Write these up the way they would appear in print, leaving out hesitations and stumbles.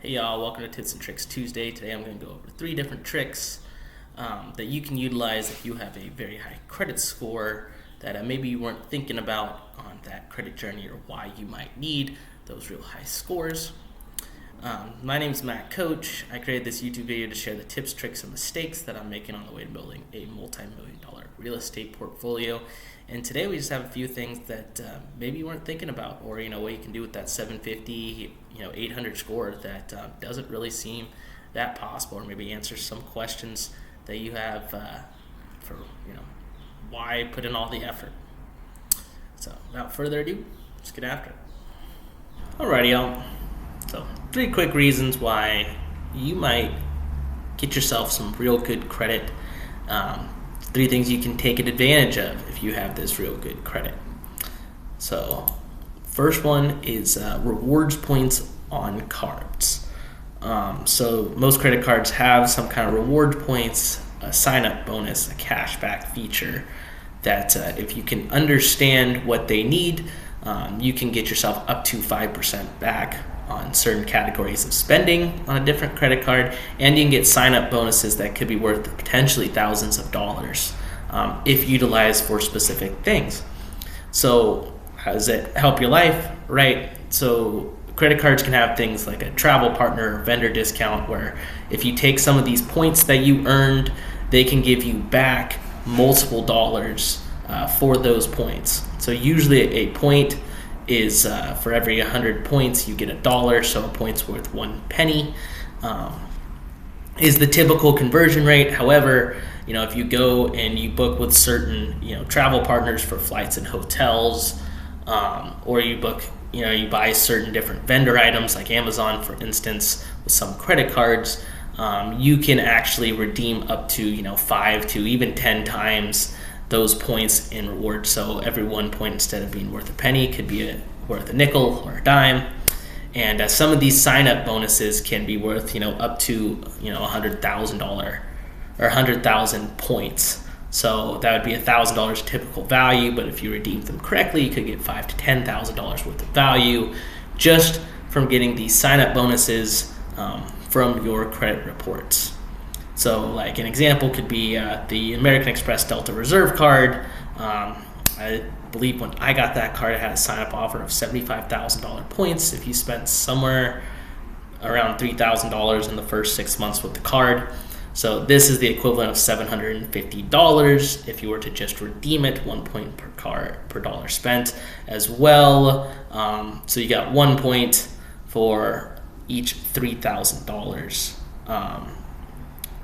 Hey y'all, welcome to Tips and Tricks Tuesday. Today I'm going to go over 3 different tricks that you can utilize if you have a very high credit score that maybe you weren't thinking about on that credit journey, or why you might need those real high scores. My name is Matt Coach. I created this YouTube video to share the tips, tricks, and mistakes that I'm making on the way to building a multi-million-dollar real estate portfolio. And today we just have a few things that maybe you weren't thinking about, or what you can do with that 750, 800 score that doesn't really seem that possible, or maybe answer some questions that you have for why put in all the effort. So without further ado, let's get after it. Alrighty, y'all. So 3 quick reasons why you might get yourself some real good credit. 3 things you can take advantage of if you have this real good credit. So first one is rewards points on cards. So most credit cards have some kind of reward points, a sign-up bonus, a cashback feature that if you can understand what they need, you can get yourself up to 5% back on certain categories of spending on a different credit card, and you can get sign-up bonuses that could be worth potentially thousands of dollars if utilized for specific things. So how does it help your life? Right, so credit cards can have things like a travel partner, vendor discount, where if you take some of these points that you earned, they can give you back multiple dollars for those points. So usually a point is for every 100 points you get $1, so a point's worth 1 penny is the typical conversion rate. However, if you go and you book with certain travel partners for flights and hotels, or you book you buy certain different vendor items like Amazon, for instance, with some credit cards, you can actually redeem up to 5 to even 10 times those points in rewards. So every 1 point, instead of being worth a penny, could be worth a nickel or a dime. And some of these sign-up bonuses can be worth up to $100,000 or 100,000 points. So that would be $1,000 typical value, but if you redeem them correctly, you could get $5,000 to $10,000 worth of value just from getting these sign-up bonuses from your credit reports. So like an example could be the American Express Delta Reserve card. I believe when I got that card, it had a sign-up offer of $75,000 points if you spent somewhere around $3,000 in the first 6 months with the card. So this is the equivalent of $750 if you were to just redeem it, 1 point per card per dollar spent as well. So you got 1 point for each $3,000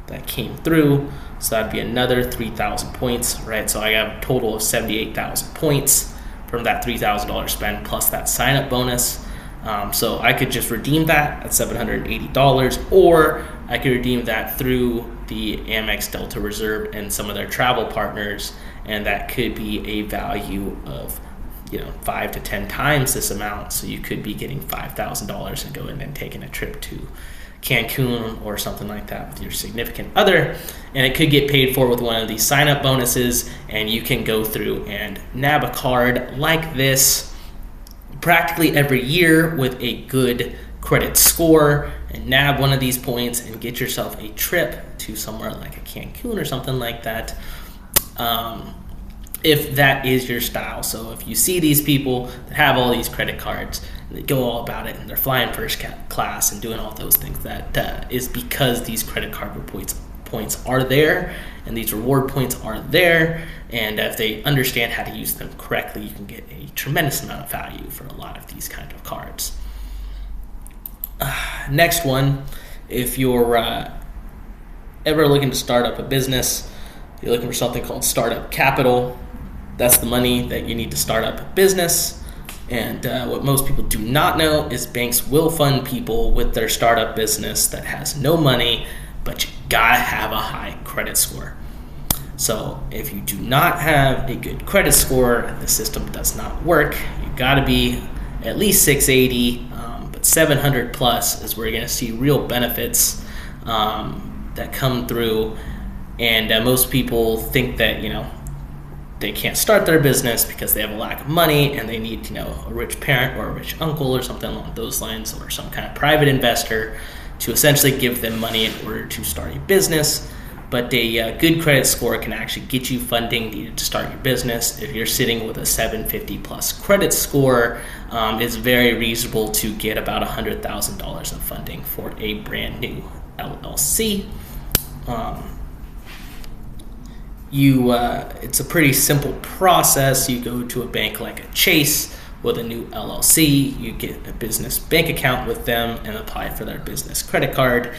that came through. So that'd be another 3,000 points, right? So I got a total of 78,000 points from that $3,000 spend plus that sign-up bonus. So I could just redeem that at $780, or I could redeem that through the Amex Delta Reserve and some of their travel partners, and that could be a value of 5 to 10 times this amount. So you could be getting $5,000 and going and taking a trip to Cancun or something like that with your significant other, and it could get paid for with one of these sign-up bonuses, and you can go through and nab a card like this practically every year with a good credit score and nab one of these points and get yourself a trip to somewhere like a Cancun or something like that, if that is your style. So if you see these people that have all these credit cards, they go all about it and they're flying first class and doing all those things, that is because these credit card points are there and these reward points are there, and if they understand how to use them correctly, you can get a tremendous amount of value for a lot of these kind of cards. Next one, if you're ever looking to start up a business, you're looking for something called startup capital. That's the money that you need to start up a business. And what most people do not know is banks will fund people with their startup business that has no money, but you gotta have a high credit score. So if you do not have a good credit score, the system does not work. You gotta be at least 680, but 700 plus is where you're gonna see real benefits that come through. And most people think that they can't start their business because they have a lack of money and they need, a rich parent or a rich uncle or something along those lines, or some kind of private investor to essentially give them money in order to start a business. But a good credit score can actually get you funding needed to start your business. If you're sitting with a 750 plus credit score, it's very reasonable to get about $100,000 of funding for a brand new LLC. It's a pretty simple process. You go to a bank like a Chase with a new LLC, you get a business bank account with them and apply for their business credit card.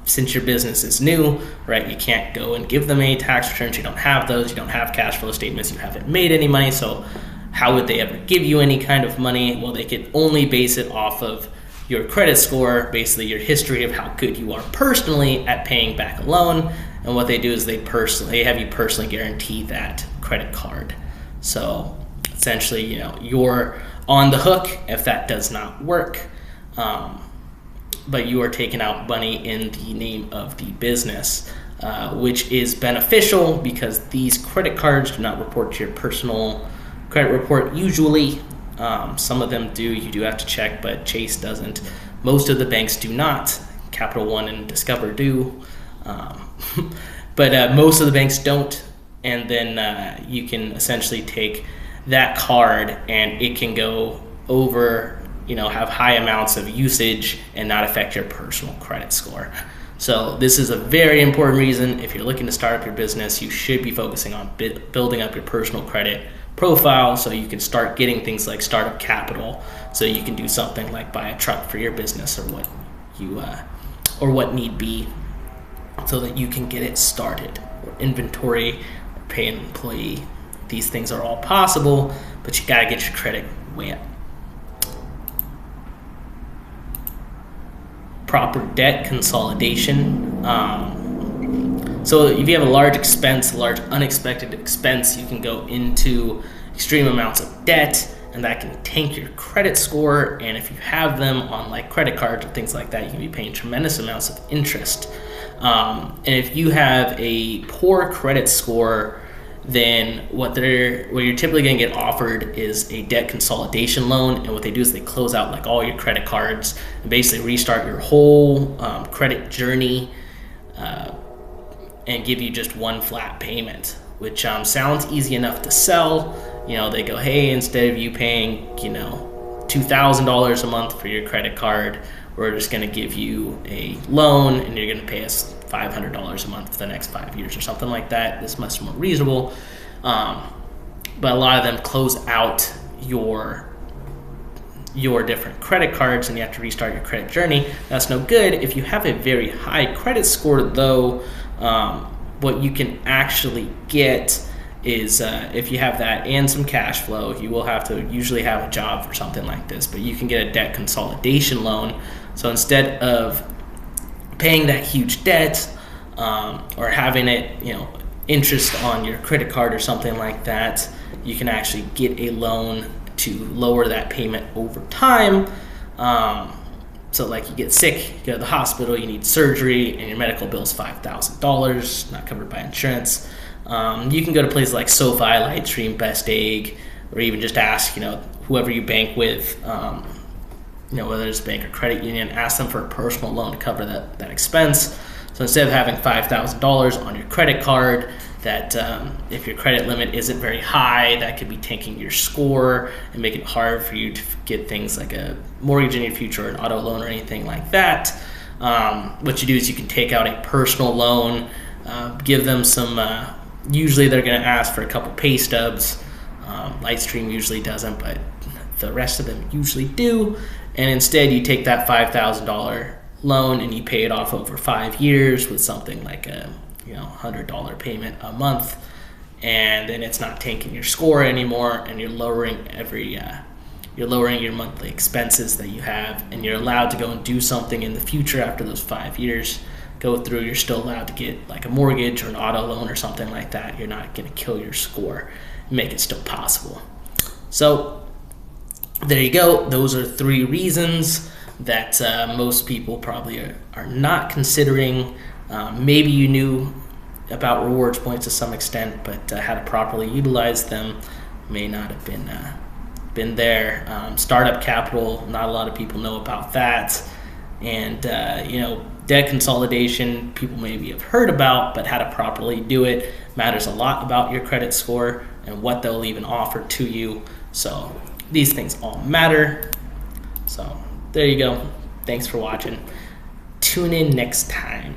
Since your business is new, right, you can't go and give them any tax returns. You don't have those. You don't have cash flow statements. You haven't made any money. So how would they ever give you any kind of money? Well, they could only base it off of your credit score, basically your history of how good you are personally at paying back a loan. And what they do is they have you personally guarantee that credit card. So essentially, you're on the hook if that does not work. But you are taking out money in the name of the business, which is beneficial because these credit cards do not report to your personal credit report usually. Some of them do. You do have to check, but Chase doesn't. Most of the banks do not. Capital One and Discover do. But most of the banks don't. And then you can essentially take that card and it can go over, have high amounts of usage and not affect your personal credit score. So this is a very important reason. If you're looking to start up your business, you should be focusing on building up your personal credit profile so you can start getting things like startup capital, so you can do something like buy a truck for your business or what need be, so that you can get it started, or inventory, or pay an employee. These things are all possible, but you gotta get your credit way up. Proper debt consolidation. So if you have a large expense, a large unexpected expense, you can go into extreme amounts of debt, and that can tank your credit score. And if you have them on like credit cards or things like that, you can be paying tremendous amounts of interest. And if you have a poor credit score, then what you're typically going to get offered is a debt consolidation loan. And what they do is they close out like all your credit cards and basically restart your whole credit journey and give you just one flat payment, which sounds easy enough to sell. They go, hey, instead of you paying, $2,000 a month for your credit card, we're just going to give you a loan and you're going to pay us $500 a month for the next 5 years or something like that. This is much more reasonable. But a lot of them close out your different credit cards and you have to restart your credit journey. That's no good. If you have a very high credit score, though, what you can actually get is if you have that and some cash flow, you will have to usually have a job for something like this, but you can get a debt consolidation loan. So instead of paying that huge debt or having it, interest on your credit card or something like that, you can actually get a loan to lower that payment over time. So like you get sick, you go to the hospital, you need surgery, and your medical bill's $5,000, not covered by insurance. You can go to places like SoFi, Lightstream, Best Egg, or even just ask, whoever you bank with, whether it's a bank or credit union, ask them for a personal loan to cover that expense. So instead of having $5,000 on your credit card, that if your credit limit isn't very high, that could be tanking your score and making it hard for you to get things like a mortgage in your future, or an auto loan or anything like that. What you do is you can take out a personal loan, give them some, usually they're going to ask for a couple pay stubs. Lightstream usually doesn't, but the rest of them usually do. And instead you take that $5,000 loan and you pay it off over 5 years with something like a $100 payment a month, and then it's not tanking your score anymore, and you're lowering your monthly expenses that you have, and you're allowed to go and do something in the future after those 5 years go through. You're still allowed to get like a mortgage or an auto loan or something like that. You're not going to kill your score and make it still possible. So there you go. Those are 3 reasons that most people probably are not considering. Maybe you knew about rewards points to some extent, but how to properly utilize them may not have been there. Startup capital, not a lot of people know about that. And debt consolidation, people maybe have heard about, but how to properly do it matters a lot about your credit score and what they'll even offer to you. So these things all matter. So there you go. Thanks for watching. Tune in next time.